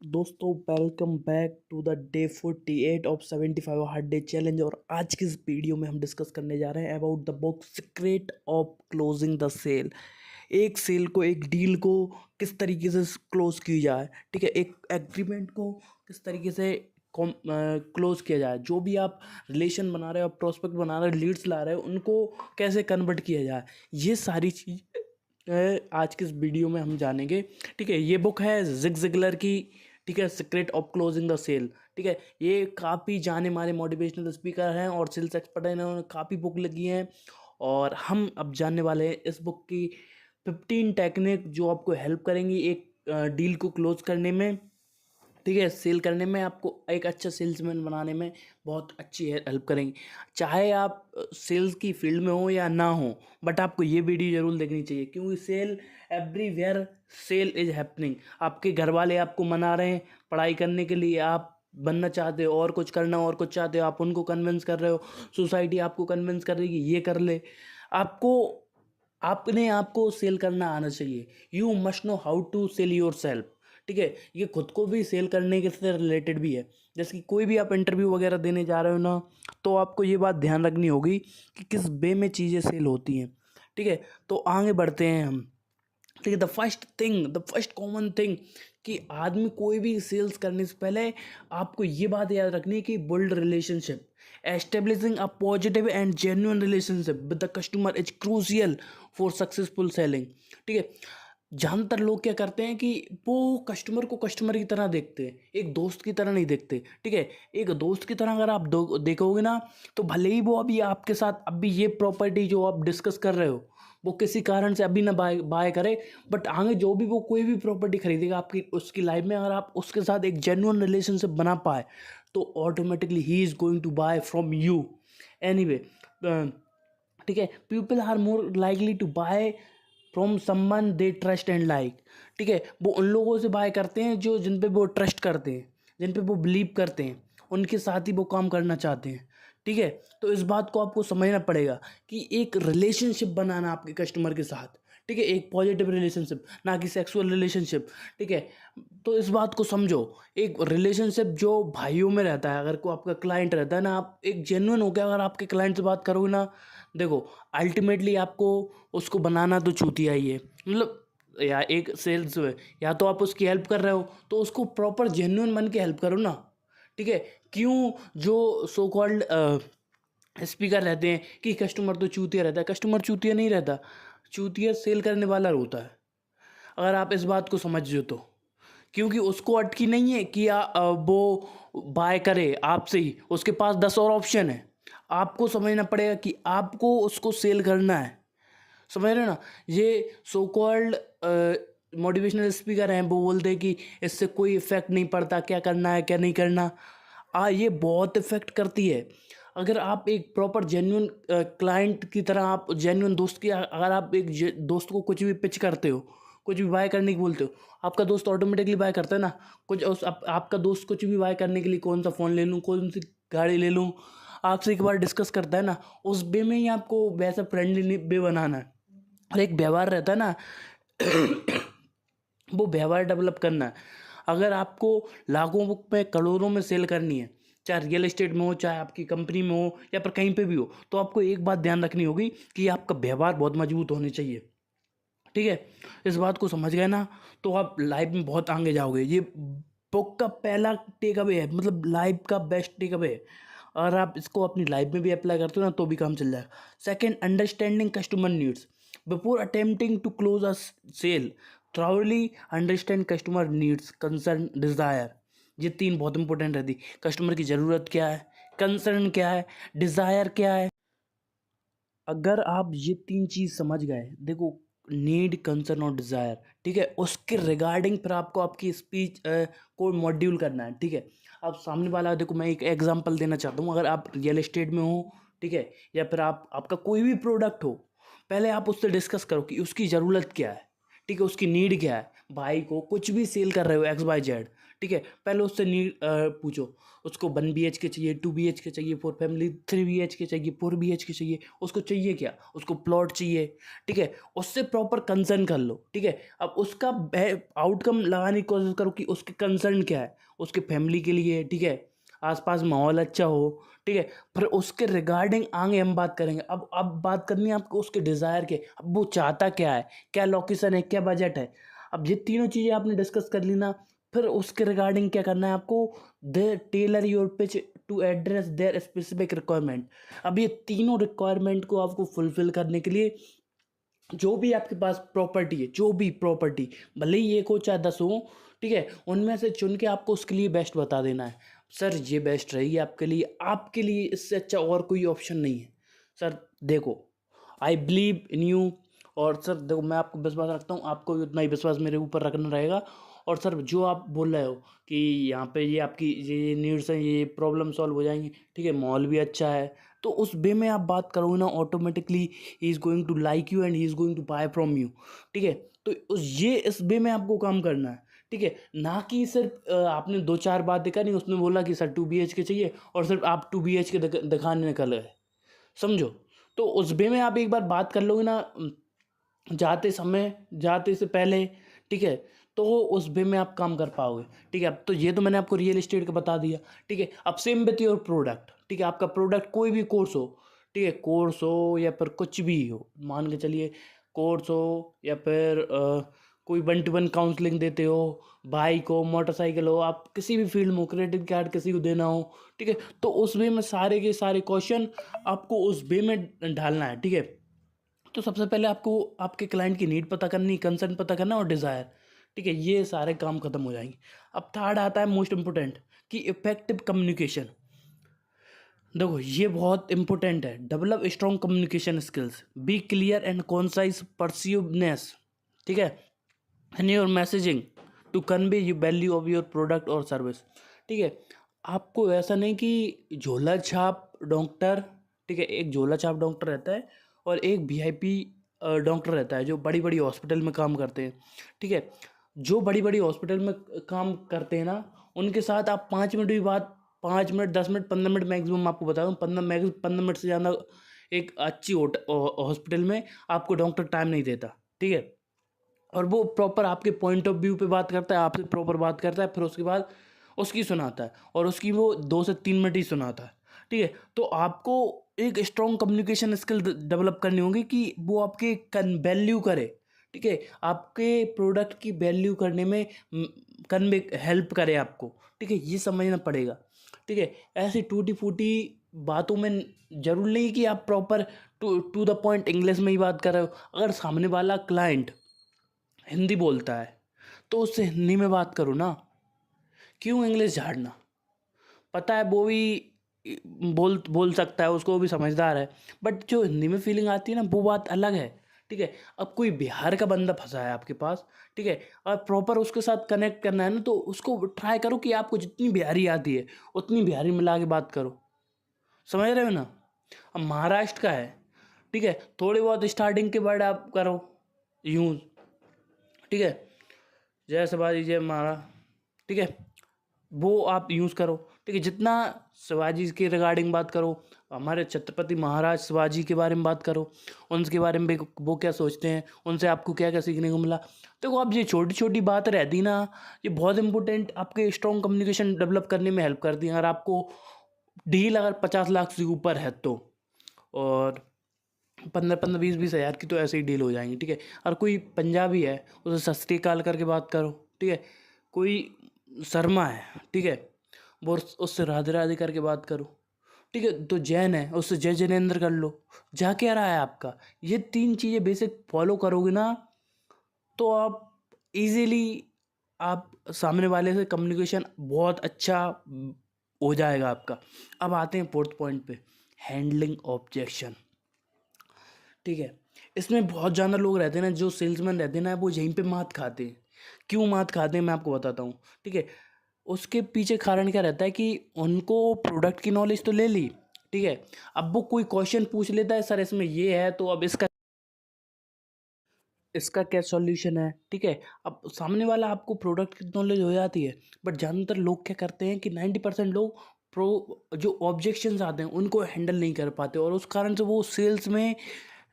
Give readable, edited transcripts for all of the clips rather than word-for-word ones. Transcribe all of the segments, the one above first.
दोस्तों welcome back to the day 48 of 75 hard day challenge. और आज की इस वीडियो में हम डिस्कस करने जा रहे हैं about the book secret of closing the sale. एक सेल को, एक डील को किस तरीके से क्लोज की जाए, ठीक है, एक एग्रीमेंट को किस तरीके से क्लोज किया जाए, जो भी आप रिलेशन बना रहे हो, प्रोस्पेक्ट बना रहे हो, लीड्स ला रहे हो, उनको कैसे कन्वर्ट किया जाए, ये सारी चीज़ आज के इस वीडियो में हम जानेंगे। ठीक है, ये बुक है जिग जिगलर की, ठीक है, secret of closing the sale. ठीक है, ये काफ़ी जाने माने मोटिवेशनल स्पीकर हैं और सेल्स एक्सपर्ट हैं, इन्होंने काफ़ी बुक लिखी हैं। और हम अब जानने वाले हैं इस बुक की 15 टेक्निक जो आपको हेल्प करेंगी एक डील को क्लोज करने में, ठीक है, सेल करने में, आपको एक अच्छा सेल्समैन बनाने में बहुत अच्छी हेल्प करेंगी। चाहे आप सेल्स की फील्ड में हो या ना हो, बट आपको ये वीडियो जरूर देखनी चाहिए, क्योंकि sale everywhere sale is happening. आपके घर वाले आपको मना रहे हैं पढ़ाई करने के लिए, आप बनना चाहते हो और कुछ करना और कुछ चाहते हो, आप उनको कन्विंस कर रहे हो, सोसाइटी आपको कन्विंस कर रही है कि ये कर ले। आपको अपने आप को सेल करना आना चाहिए। You must know how to sell yourself. ठीक है, ये खुद को भी सेल करने के से रिलेटेड भी है। जैसे कि कोई भी आप इंटरव्यू वगैरह देने जा रहे हो ना, तो आपको ये बात ध्यान रखनी होगी कि किस वे में चीज़ें सेल होती हैं। ठीक है, तो आगे बढ़ते हैं हम। ठीक है, द फर्स्ट कॉमन थिंग कि आदमी कोई भी सेल्स करने से पहले आपको ये बात याद रखनी है कि build relationship, establishing a positive and genuine relationship with the customer is crucial for successful selling. ठीक है, ज़्यादातर लोग क्या करते हैं कि वो कस्टमर को कस्टमर की तरह देखते हैं, एक दोस्त की तरह नहीं देखते। ठीक है, एक दोस्त की तरह अगर आप देखोगे ना, तो भले ही वो अभी आपके साथ अभी ये प्रॉपर्टी जो आप डिस्कस कर रहे हो, वो किसी कारण से अभी ना बाय बाय करे, बट आगे जो भी वो कोई भी प्रॉपर्टी खरीदेगा आपकी उसकी लाइफ में, अगर आप उसके साथ एक जेन्युइन रिलेशनशिप बना पाए, तो automatically he is going to buy from you anyway. ठीक है, people are more likely to buy from someone they trust and like. ठीक है, वो उन लोगों से बाय करते हैं जो जिन पे वो ट्रस्ट करते हैं, जिन पे वो बिलीव करते हैं, उनके साथ ही वो काम करना चाहते हैं। ठीक है, तो इस बात को आपको समझना पड़ेगा कि एक रिलेशनशिप बनाना आपके कस्टमर के साथ, ठीक है, एक पॉजिटिव रिलेशनशिप, ना कि सेक्सुअल रिलेशनशिप। ठीक है, तो इस बात को समझो, एक रिलेशनशिप जो भाइयों में रहता है, अगर कोई आपका क्लाइंट रहता है ना, आप एक जेन्युइन होकर अगर आपके क्लाइंट से बात करोगे ना, देखो अल्टीमेटली आपको उसको बनाना तो चूतिया ही है। मतलब या एक सेल्स में, या तो आप उसकी हेल्प कर रहे हो तो उसको प्रॉपर जेन्युइन बन के हेल्प करो ना। ठीक है, क्यों जो सो कॉल्ड स्पीकर रहते हैं कि कस्टमर तो चूतिया रहता है, कस्टमर चूतिया नहीं रहता, चूतिया सेल करने वाला होता है, अगर आप इस बात को समझो तो। क्योंकि उसको अटकी नहीं है कि वो बाय करे आपसे ही, उसके पास 10 और ऑप्शन है। आपको समझना पड़ेगा कि आपको उसको सेल करना है, समझ रहे हो ना। ये सो कॉल्ड मोटिवेशनल स्पीकर हैं, वो बोलते हैं कि इससे कोई इफेक्ट नहीं पड़ता, क्या करना है क्या नहीं करना। ये बहुत इफेक्ट करती है। अगर आप एक प्रॉपर जेन्युइन क्लाइंट की तरह, आप जेन्युइन दोस्त की, अगर आप एक दोस्त को कुछ भी पिच करते हो, कुछ भी बाय करने की बोलते हो, आपका दोस्त ऑटोमेटिकली बाय करता है ना। कुछ आपका दोस्त कुछ भी बाय करने के लिए, कौन सा फ़ोन ले लूँ, कौन सी गाड़ी ले लूँ, आपसे एक बार डिस्कस करता है ना, उस वे में ही आपको वैसा फ्रेंडली वे बनाना है। और एक व्यवहार रहता है ना, वो व्यवहार डेवलप करना है। अगर आपको लाखों में करोड़ों में सेल करनी है, चाहे रियल एस्टेट में हो, चाहे आपकी कंपनी में हो, या पर कहीं पे भी हो, तो आपको एक बात ध्यान रखनी होगी कि आपका व्यवहार बहुत मजबूत होने चाहिए। ठीक है, इस बात को समझ गए ना, तो आप लाइफ में बहुत आगे जाओगे। ये बुक का पहला टेक अवे है, मतलब लाइफ का बेस्ट टेक अवे है। अगर आप इसको अपनी लाइफ में भी अप्लाई करते हो ना, तो भी काम चल जाएगा। Second, understanding customer needs before attempting to close a sale. Truly understand customer needs, concern, desire. ये तीन बहुत इंपॉर्टेंट रहती। कस्टमर की ज़रूरत क्या है, कंसर्न क्या है, डिज़ायर क्या है। अगर आप ये तीन चीज़ समझ गए, देखो, नीड, कंसर्न और डिज़ायर, ठीक है, उसके रिगार्डिंग फिर आपको आपकी स्पीच को मॉड्यूल करना है। ठीक है, अब सामने वाला, देखो मैं एक एग्जांपल देना चाहता हूँ। अगर आप रियल एस्टेट में हो, ठीक है, या फिर आपका कोई भी प्रोडक्ट हो, पहले आप उससे डिस्कस करो कि उसकी ज़रूरत क्या है, ठीक है, उसकी नीड क्या है। भाई को कुछ भी सेल कर रहे हो XYZ, ठीक है, पहले उससे नीड पूछो। उसको 1 BHK चाहिए, 2 BHK चाहिए फॉर फैमिली, 3 BHK चाहिए, 4 BHK चाहिए, उसको चाहिए क्या, उसको प्लॉट चाहिए, ठीक है, उससे प्रॉपर कंसर्न कर लो, ठीक है। अब उसका आउटकम लगाने की कोशिश करो कि उसके कंसर्न क्या है, उसके फैमिली के लिए, ठीक है, आसपास माहौल अच्छा हो, ठीक है। फिर उसके रिगार्डिंग आगे हम बात करेंगे। अब बात करनी है आपको उसके डिज़ायर के, अब वो चाहता क्या है, क्या लोकेशन है, क्या बजट है। अब ये तीनों चीज़ें आपने डिस्कस कर ली ना, फिर उसके रिगार्डिंग क्या करना है आपको, they tailor your pitch to address their specific requirement. अब ये तीनों रिक्वायरमेंट को आपको फुलफिल करने के लिए जो भी आपके पास प्रॉपर्टी है, जो भी प्रॉपर्टी, भले ही 1 हो चाहे 10 हो, ठीक है, उनमें से चुन के आपको उसके लिए बेस्ट बता देना है। सर ये बेस्ट रहेगी आपके लिए इससे अच्छा और कोई ऑप्शन नहीं है। सर देखो, आई बिलीव इन यू, और सर देखो मैं आपको विश्वास रखता हूँ, आपको भी उतना ही विश्वास मेरे ऊपर रखना रहेगा। और सर जो आप बोल रहे हो कि यहाँ पे ये आपकी ये नीड्स हैं, ये प्रॉब्लम सॉल्व हो जाएंगी, ठीक है, मॉल भी अच्छा है, तो उस वे में आप बात करोगे ना, automatically he is going to like you and he is going to buy from you, ठीक है। तो इस वे में आपको काम करना है, ठीक है, ना कि सिर्फ आपने 2-4 बात देखा नहीं, उसने बोला कि सर 2 BHK चाहिए और सिर्फ आप 2 BHK दिखाने निकल गए, समझो। तो उस वे में आप एक बार बात कर लोगे ना, जाते से पहले, ठीक है, तो उस वे में आप काम कर पाओगे, ठीक है। अब तो ये तो मैंने आपको रियल एस्टेट का बता दिया, ठीक है। अब सेम विथ योर प्रोडक्ट, ठीक है, आपका प्रोडक्ट कोई भी कोर्स हो, ठीक है, कोर्स हो या फिर कुछ भी हो, मान के चलिए कोर्स हो या फिर कोई 1-to-1 काउंसलिंग देते हो, बाइक हो, मोटरसाइकिल हो, आप किसी भी फील्ड में हो, क्रेडिट कार्ड किसी को देना हो, ठीक है, तो उस वे में सारे के सारे क्वेश्चन आपको उस वे में ढालना है, ठीक है। तो सबसे पहले आपको आपके क्लाइंट की नीड पता करनी, कंसर्न पता करना और डिज़ायर, ठीक है, ये सारे काम खत्म हो जाएंगे। अब थर्ड आता है मोस्ट इम्पोर्टेंट, कि इफेक्टिव कम्युनिकेशन। देखो ये बहुत इंपॉर्टेंट है। Develop strong communication skills, be clear and concise persuasiveness, ठीक है, in your messaging to convey you value of your product और सर्विस, ठीक है। आपको ऐसा नहीं कि झोला छाप डॉक्टर, ठीक है, एक झोला छाप डॉक्टर रहता है और एक VIP डॉक्टर रहता है जो बड़ी बड़ी हॉस्पिटल में काम करते हैं, ठीक है। जो बड़ी बड़ी हॉस्पिटल में काम करते हैं ना, उनके साथ आप 5 मिनट भी बात, 5 मिनट, 10 मिनट, 15 मिनट मैक्सिमम, आपको बता दूँ 15 मिनट से ज़्यादा एक अच्छी हॉस्पिटल में आपको डॉक्टर टाइम नहीं देता, ठीक है। और वो प्रॉपर आपके पॉइंट ऑफ व्यू पे बात करता है, आपसे प्रॉपर बात करता है, फिर उसके बाद उसकी सुनाता है, और उसकी वो 2 से 3 मिनट ही सुनाता है, ठीक है। तो आपको एक स्ट्रॉन्ग कम्युनिकेशन स्किल डेवलप करनी होगी कि वो आपके वैल्यू करे, ठीक है, आपके प्रोडक्ट की वैल्यू करने में कन्वे हेल्प करे आपको, ठीक है, ये समझना पड़ेगा, ठीक है। ऐसी टूटी फूटी बातों में जरूर नहीं कि आप proper to the point English में ही बात कर रहे हो। अगर सामने वाला क्लाइंट हिंदी बोलता है तो उससे हिंदी में बात करो ना, क्यों इंग्लिश झाड़ना। पता है वो भी बोल बोल सकता है, उसको भी समझदार है, बट जो हिंदी में फीलिंग आती है ना, वो बात अलग है, ठीक है। अब कोई बिहार का बंदा फंसा है आपके पास, ठीक है, और प्रॉपर उसके साथ कनेक्ट करना है ना, तो उसको ट्राई करो कि आपको जितनी बिहारी आती है उतनी बिहारी मिला के बात करो, समझ रहे हो ना। अब महाराष्ट्र का है, ठीक है, थोड़ी बहुत स्टार्टिंग के वर्ड आप करो यूज, ठीक है, जय शिवाजी जय महाराज, ठीक है, वो आप यूज़ करो, ठीक है। जितना शिवाजी के रिगार्डिंग बात करो, हमारे छत्रपति महाराज शिवाजी के बारे में बात करो, उनके बारे में वो क्या सोचते हैं, उनसे आपको क्या क्या सीखने को मिला। देखो अब ये छोटी छोटी बात रहती ना, ये बहुत इंपॉर्टेंट आपके स्ट्रॉन्ग कम्युनिकेशन डेवलप करने में हेल्प करती है। अगर आपको डील अगर 50 लाख से ऊपर है तो, और 15-15, 20-20 हज़ार की तो ऐसे ही डील हो जाएंगी, ठीक है। और कोई पंजाबी है, उसे सत श्री अकाल करके बात करो, ठीक है। कोई शर्मा है, ठीक है, वो उससे राधे राधे करके बात करो, ठीक है। तो जैन है, उससे जय जैनेन्द्र कर लो। जा क्या रहा है आपका, ये 3 चीज़ें बेसिक फॉलो करोगे ना, तो आप इजीली आप सामने वाले से कम्युनिकेशन बहुत अच्छा हो जाएगा आपका। अब आते हैं फोर्थ पॉइंट पे, हैंडलिंग ऑब्जेक्शन, ठीक है। इसमें बहुत ज़्यादा लोग रहते हैं ना, जो सेल्समैन रहते हैं ना, वो यहीं पे मात खाते हैं। क्यों मात खाते हैं मैं आपको बताता हूँ, ठीक है। उसके पीछे कारण क्या रहता है कि उनको प्रोडक्ट की नॉलेज तो ले ली, ठीक है, अब वो कोई क्वेश्चन पूछ लेता है, सर इसमें ये है तो अब इसका, इसका क्या सॉल्यूशन है, ठीक है। अब सामने वाला आपको प्रोडक्ट की नॉलेज हो जाती है, बट ज़्यादातर लोग क्या करते हैं कि 90% लोग जो ऑब्जेक्शंस आते हैं उनको हैंडल नहीं कर पाते, और उस कारण से वो सेल्स में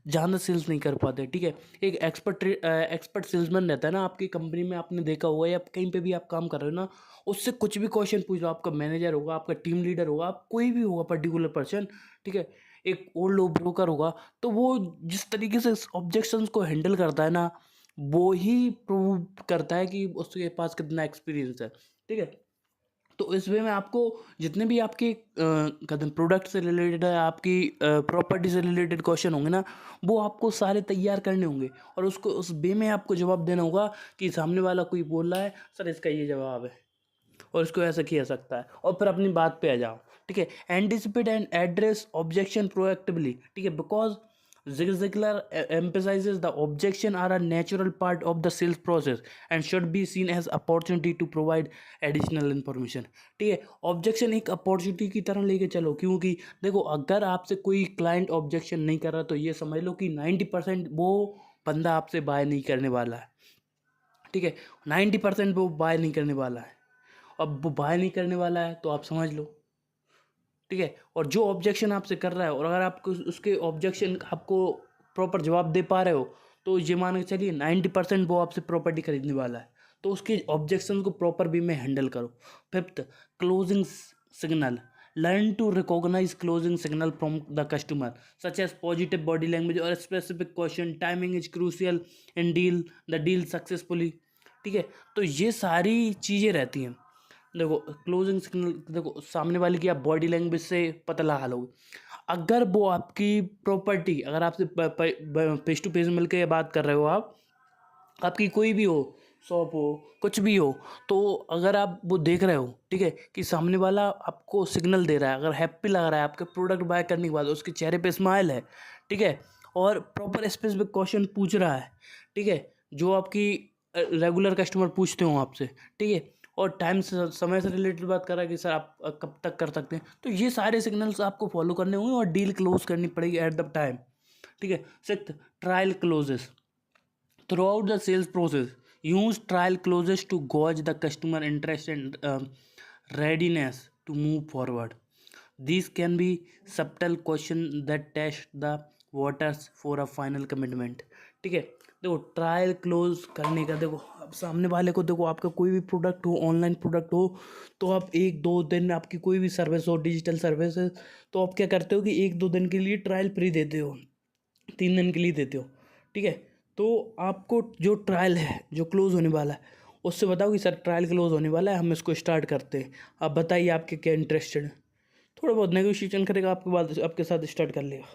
ज़्यादा सेल्स नहीं कर पाते, ठीक है। एक एक्सपर्ट सेल्समैन रहता है ना आपकी कंपनी में, आपने देखा होगा या कहीं पे भी आप काम कर रहे हो ना, उससे कुछ भी क्वेश्चन पूछ लो, आपका मैनेजर होगा, आपका टीम लीडर होगा, आप कोई भी होगा पर्टिकुलर पर्सन, ठीक है, एक ओल्ड ब्रोकर होगा, तो वो जिस तरीके से ऑब्जेक्शंस को हैंडल करता है ना, वो ही प्रूव करता है कि उसके पास कितना एक्सपीरियंस है, ठीक है। तो इस वे में आपको जितने भी आपके कहते हैं प्रोडक्ट से रिलेटेड है, आपकी प्रॉपर्टी से रिलेटेड क्वेश्चन होंगे ना, वो आपको सारे तैयार करने होंगे, और उसको उस वे में आपको जवाब देना होगा कि सामने वाला कोई बोल रहा है सर इसका ये जवाब है और इसको ऐसा किया सकता है, और फिर अपनी बात पे आ जाओ, ठीक है। Anticipate and address objection proactively, ठीक है, because Ziegler emphasizes the objection are a natural part of the sales process and should be seen as opportunity to provide additional information, ठीक है। ऑब्जेक्शन एक अपॉर्चुनिटी की तरह लेके चलो, क्योंकि देखो अगर आपसे कोई क्लाइंट ऑब्जेक्शन नहीं कर रहा तो ये समझ लो कि 90% वो बंदा आपसे बाय नहीं करने वाला है, ठीक है। 90% वो बाय नहीं करने वाला है। अब वो बाय नहीं करने वाला है तो आप समझ लो, ठीक है। और जो ऑब्जेक्शन आपसे कर रहा है, और अगर आपको उसके ऑब्जेक्शन आपको प्रॉपर जवाब दे पा रहे हो, तो ये मान के चलिए 90% वो आपसे प्रॉपर्टी खरीदने वाला है, तो उसके ऑब्जेक्शन को प्रॉपर वे में हैंडल करो। Fifth, closing signal, learn to recognise closing signal from the customer such as positive body language और specific question, timing is crucial in the deal successfully, ठीक है। तो ये सारी चीज़ें रहती हैं। देखो क्लोजिंग सिग्नल, देखो सामने वाले की आप बॉडी लैंग्वेज से पता लगा लोगे। अगर वो आपकी प्रॉपर्टी, अगर आपसे फेस टू फेस मिलकर बात कर रहे हो, आप आपकी कोई भी हो, शॉप हो, कुछ भी हो, तो अगर आप वो देख रहे हो, ठीक है, कि सामने वाला आपको सिग्नल दे रहा है, अगर हैप्पी लग रहा है आपके प्रोडक्ट बाय करने के बाद, उसके चेहरे पे स्माइल है, ठीक है, और प्रॉपर स्पेसिफिक क्वेश्चन पूछ रहा है, ठीक है, जो आपकी रेगुलर कस्टमर पूछते हो आपसे, ठीक है, और टाइम से, समय से रिलेटेड बात कर रहा है कि सर आप कब तक कर सकते हैं, तो ये सारे सिग्नल्स आपको फॉलो करने होंगे और डील क्लोज करनी पड़ेगी एट द टाइम, ठीक है। Sixth, trial closes throughout the sales process. Use trial clauses to gauge the customer interest and readiness to move forward. These can be subtle questions that test the waters for a final commitment, ठीक है। देखो trial close करने का, देखो अब सामने वाले को, देखो आपका कोई भी प्रोडक्ट हो, ऑनलाइन प्रोडक्ट हो, तो आप 1-2 दिन में आपकी कोई भी सर्विस हो, डिजिटल सर्विस है, तो आप क्या करते हो कि 1-2 दिन के लिए ट्रायल फ्री देते हो, 3 दिन के लिए देते हो, ठीक है। तो आपको जो ट्रायल है, जो क्लोज़ होने वाला है, उससे बताओ कि सर ट्रायल क्लोज़ होने वाला है, हम इसको स्टार्ट करते हैं, आप बताइए आपके क्या इंटरेस्टेड है। थोड़ा बहुत नेगोशिएशन करेगा, आपके बाद आपके साथ स्टार्ट कर लेगा,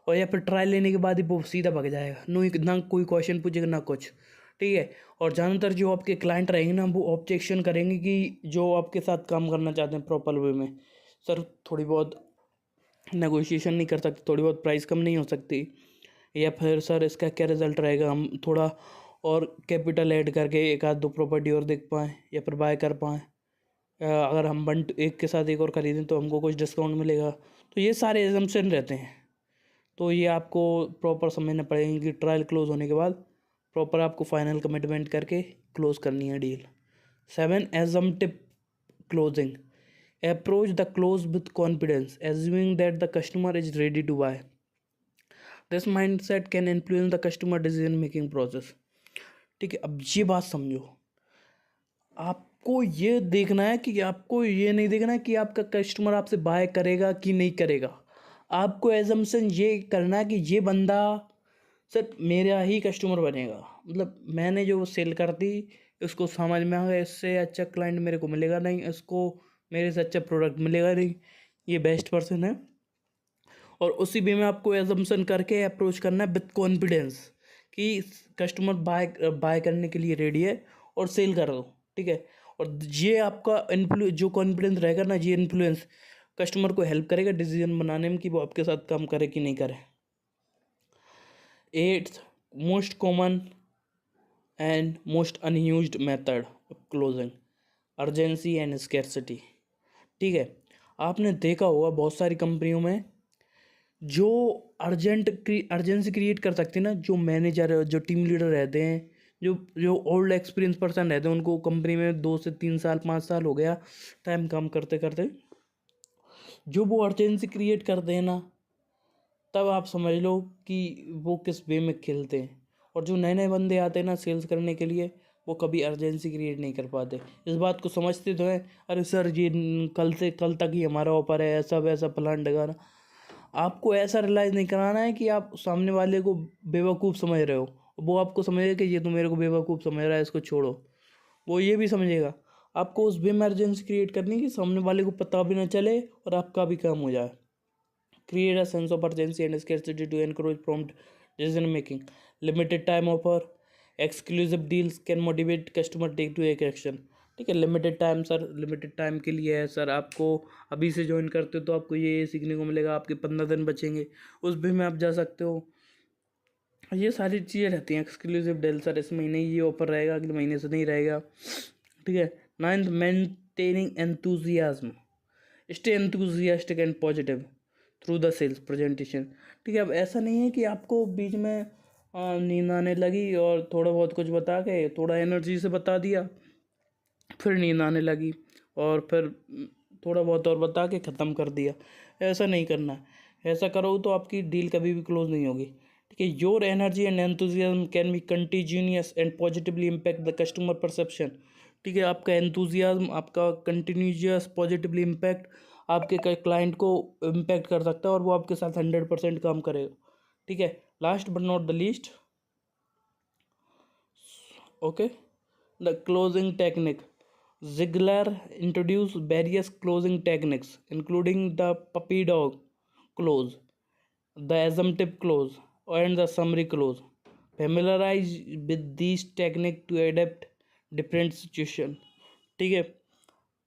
और या फिर ट्रायल लेने के बाद ही वो सीधा भाग जाएगा, ना कोई क्वेश्चन पूछेगा ना कुछ, ठीक है। और ज़्यादातर जो आपके क्लाइंट रहेंगे ना, वो ऑब्जेक्शन करेंगे कि जो आपके साथ काम करना चाहते हैं प्रॉपर वे में, सर थोड़ी बहुत नेगोशिएशन नहीं कर सकते, थोड़ी बहुत प्राइस कम नहीं हो सकती, या फिर सर इसका क्या रिज़ल्ट रहेगा, हम थोड़ा और कैपिटल ऐड करके 1-2 प्रॉपर्टी और देख पाएँ या फिर बाय कर पाएँ, अगर हम एक के साथ एक और ख़रीदें तो हमको कुछ डिस्काउंट मिलेगा। तो ये सारे एजम्पशन रहते हैं, तो ये आपको प्रॉपर समझना पड़ेगा कि ट्रायल क्लोज होने के बाद प्रॉपर आपको फाइनल कमिटमेंट करके क्लोज करनी है deal. 7, assumptive closing, approach the close with confidence assuming that the customer is ready to buy. This mindset can influence the customer decision making process, ठीक है। अब ये बात समझो, आपको ये देखना है कि आपको ये नहीं देखना है कि आपका कस्टमर आपसे बाय करेगा कि नहीं करेगा, आपको एजम्पशन ये करना है कि ये बंदा सर मेरा ही कस्टमर बनेगा, मतलब मैंने जो सेल कर दी इसको समझ में आ गया, इससे अच्छा क्लाइंट मेरे को मिलेगा नहीं, इसको मेरे से अच्छा प्रोडक्ट मिलेगा नहीं, ये बेस्ट पर्सन है। और उसी वे में आपको एजम्पशन करके अप्रोच करना है विथ कॉन्फिडेंस कि कस्टमर बाय करने के लिए रेडी है, और सेल कर दो, ठीक है। और ये आपका जो कॉन्फिडेंस रहेगा ना, ये इन्फ्लुएंस कस्टमर को हेल्प करेगा डिसीजन बनाने में कि वो आपके साथ काम करे कि नहीं करे। 8th, most common and most unused method of closing, urgency and scarcity, ठीक है। आपने देखा होगा बहुत सारी कंपनियों में जो अर्जेंसी क्रिएट कर सकते हैं ना, जो मैनेजर जो टीम लीडर रहते हैं, जो जो ओल्ड एक्सपीरियंस पर्सन रहते हैं, उनको कंपनी में 2 से 3 साल 5 साल हो गया टाइम काम करते करते, जो वो अर्जेंसी क्रिएट करते हैं ना, तब आप समझ लो कि वो किस वे में खेलते हैं। और जो नए नए बंदे आते हैं ना सेल्स करने के लिए, वो कभी अर्जेंसी क्रिएट नहीं कर पाते। इस बात को समझते तो हैं, अरे सर ये कल से कल तक ही हमारा ऑफर है, ऐसा वैसा प्लान लगाना। आपको ऐसा रियलाइज़ नहीं कराना है कि आप सामने वाले को बेवकूफ़ समझ रहे हो, वो आपको समझेगा कि ये तो मेरे को बेवकूफ़ समझ रहा है, इसको छोड़ो। वो ये भी समझेगा। आपको उस वे में अर्जेंसी क्रिएट करनी है कि सामने वाले को पता भी ना चले और आपका भी काम हो जाए। Create a sense of urgency and scarcity to encourage prompt decision making. Limited time offer, exclusive deals can motivate customer take to take action. ठीक है, limited time sir, limited time के लिए है सर, आपको अभी से ज्वाइन करते हो तो आपको ये सीखने को मिलेगा, आपके 15 दिन बचेंगे, उस भी में आप जा सकते हो। ये सारी चीज़ें रहती हैं। एक्सक्लूसिव डील, सर इस महीने ये ऑफर रहेगा, अगले महीने से नहीं रहेगा। ठीक है। 9th, maintaining enthusiasm, stay enthusiastic and positive through the sales presentation. ठीक है, अब ऐसा नहीं है कि आपको बीच में नींद आने लगी और थोड़ा बहुत कुछ बता के, थोड़ा एनर्जी से बता दिया, फिर नींद आने लगी और फिर थोड़ा बहुत और बता के ख़त्म कर दिया। ऐसा नहीं करना है। ऐसा करो तो आपकी डील कभी भी क्लोज नहीं होगी। ठीक है। Your energy and enthusiasm can be continuous and positively impact the customer perception. ठीक है, आपका एंथुजियाज्म, आपका कंटिन्यूअस पॉजिटिवली इम्पैक्ट आपके क्लाइंट को इम्पैक्ट कर सकता है और वो आपके साथ 100% काम करेगा। ठीक है। Last but not the least, okay, the closing technique. Ziegler introduced various closing techniques, including the puppy dog close, the assumptive close, and the summary close. Familiarize with these techniques to adapt different situation. ठीक है।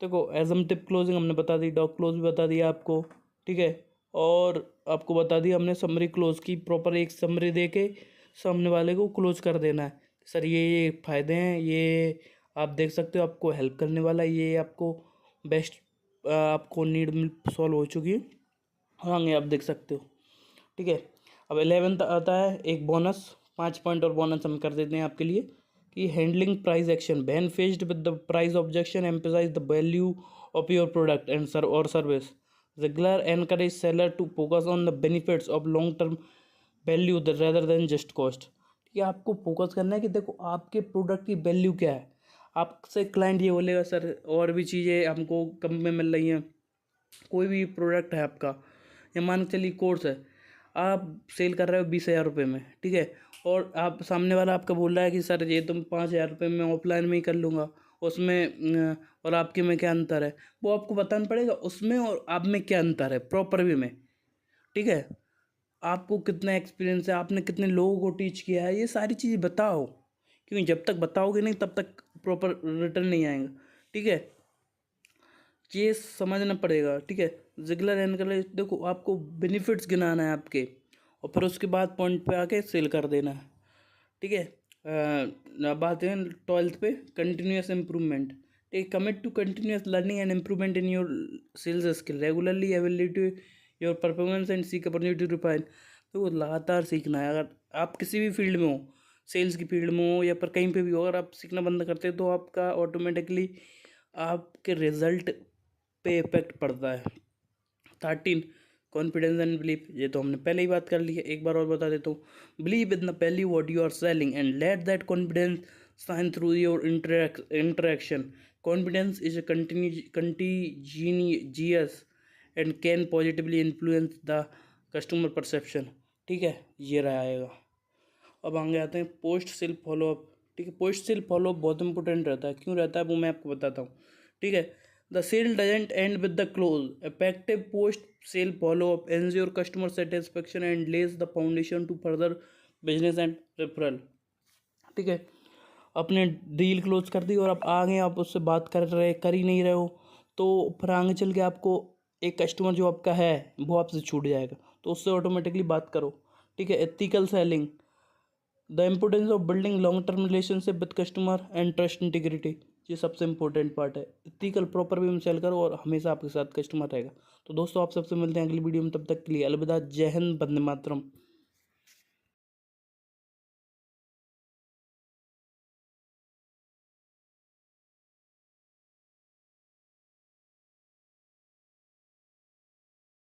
देखो, assumptive closing हमने बता दी, dog close भी बता दिया आपको। ठीक है। और आपको बता दिया हमने summary close की, प्रॉपर एक समरी दे के सामने वाले को क्लोज कर देना है। सर ये फ़ायदे हैं, ये आप देख सकते हो, आपको हेल्प करने वाला है, ये आपको बेस्ट, आपको नीड सॉल्व हो चुकी है, आगे आप देख सकते हो। ठीक है। अब 11th आता है एक बोनस, 5 पॉइंट और बोनस हम कर देते हैं आपके लिए कि handling price action, when faced with the price objection emphasize the value of your product and और service. Ziegler encourage seller to focus on the benefits of long term value rather than just cost. ठीक है, आपको focus करना है कि देखो आपके product की वैल्यू क्या है। आपसे क्लाइंट ये बोलेगा सर और भी चीज़ें हमको कम में मिल रही हैं, कोई भी प्रोडक्ट है आपका, या मान के चलिए कोर्स है, आप सेल कर रहे हो 20,000 रुपये में। ठीक है। और आप सामने वाला आपका बोल रहा है कि सर ये तुम 5,000 रुपये में ऑफलाइन में ही कर लूँगा, उसमें और आपके में क्या अंतर है, वो आपको बताना पड़ेगा उसमें और आप में क्या अंतर है प्रॉपर वे में। ठीक है। आपको कितना एक्सपीरियंस है, आपने कितने लोगों को टीच किया है, ये सारी चीज़ें बताओ, क्योंकि जब तक बताओगे नहीं तब तक प्रॉपर रिटर्न नहीं आएगा। ठीक है, ये समझना पड़ेगा। ठीक है। जिगलर एनकरेज, देखो आपको बेनिफिट्स गिनाना है आपके, और फिर उसके बाद पॉइंट पे आके सेल कर देना है। ठीक है। बात है 12th पे कंटिन्यूस इम्प्रूवमेंट। ठीक, commit to continuous learning and improvement in your sales skill, regularly evaluate your performance and seek opportunity to refine. तो लगातार सीखना है। अगर आप किसी भी फील्ड में हो, सेल्स की फील्ड में हो या पर कहीं पे भी हो, अगर आप सीखना बंद करते हैं तो आपका ऑटोमेटिकली आपके रिजल्ट पे इफेक्ट पड़ता है। 13, कॉन्फिडेंस एंड बिलीफ, ये तो हमने पहले ही बात कर ली है, एक बार और बता देता हूँ। Believe in the value what you are selling and let that confidence shine through your interaction. Confidence is contagious and can positively influence the customer perception. ठीक है, ये रहेगा। अब आगे आते हैं पोस्ट सेल फॉलोअप। ठीक है, पोस्ट सेल फॉलोअप बहुत इंपॉर्टेंट रहता है। क्यों रहता है वो मैं आपको बताता हूँ। ठीक है। The sale doesn't end with the close, effective post sale follow up ensure customer satisfaction and lays the foundation to further business and referral. ठीक है, अपने डील क्लोज कर दी और आप आगे आप उससे बात कर ही नहीं रहे हो, तो फिर आगे चल के आपको एक कस्टमर जो आपका है वो आपसे छूट जाएगा, तो उससे ऑटोमेटिकली बात करो। ठीक है। Ethical selling, the importance of building long term relationship with customer and trust integrity. ये सबसे इंपॉर्टेंट पार्ट है। इथिकल प्रॉपर वे में सेल करो और हमेशा आपके साथ कस्टमर रहेगा। तो दोस्तों आप सबसे मिलते हैं अगली वीडियो में, तब तक के लिए अलविदा। जय हिंद, वंदे मातरम।